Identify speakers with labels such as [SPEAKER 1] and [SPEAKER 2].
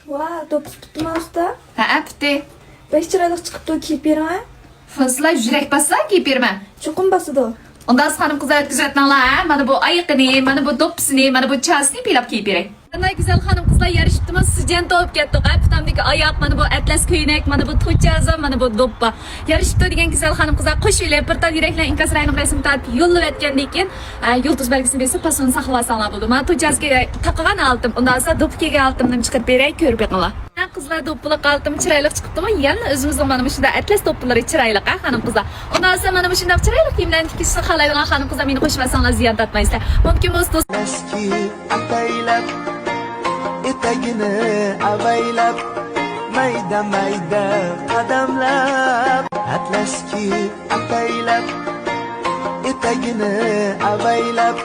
[SPEAKER 1] Vay, do'ppi bitdimi usta?
[SPEAKER 2] Ha, bitti.
[SPEAKER 1] Besh chiroyli chiqibdi, kiyib beraman.
[SPEAKER 2] Sizlar yurak bassa kiyib beraman.
[SPEAKER 1] Chuqur bosadi.
[SPEAKER 2] Unda xanim qizlar kuzatmanglar. Mana bu oyiqini, mana bu do'ppisini, mana bu chasini pilab kiyib beray. Qanday go'zal xonim qizlar yarishibdimi? Sizdan topib ketdik. Haftamdagi oyoq, mana bu atlas ko'ylak, mana bu to'chaza, mana bu do'ppa. Yarishibdi degan go'zal xonim qizlar qo'shinglar. Bir tal yuraklar inkas rayni rasm tatib yo'llab o'tgandan keyin yulduz belgisini bersa pasini saqlab olsanglar bo'ldi. Men to'chazga taqagan oldim. Undan so'ng do'pkaga oltimni chiqarib beray, ko'rib beqinglar. Qizlar do'ppili qaltim chiroyli chiqibdimi? Yana o'zimizning mana shunday atlas do'ppilari chiroyli xonim qizlar. Undan so'ng mana shunday chiroyli kiyimlarni tikishni xohlaydigan xonim qizlar meni qo'shmasanglar ziyon tortmaysizlar. Mumkin bo'lsa
[SPEAKER 3] Atlaski ataylab etagini avaylab mayda mayda qadamlab Atlaski ataylab etagini avaylab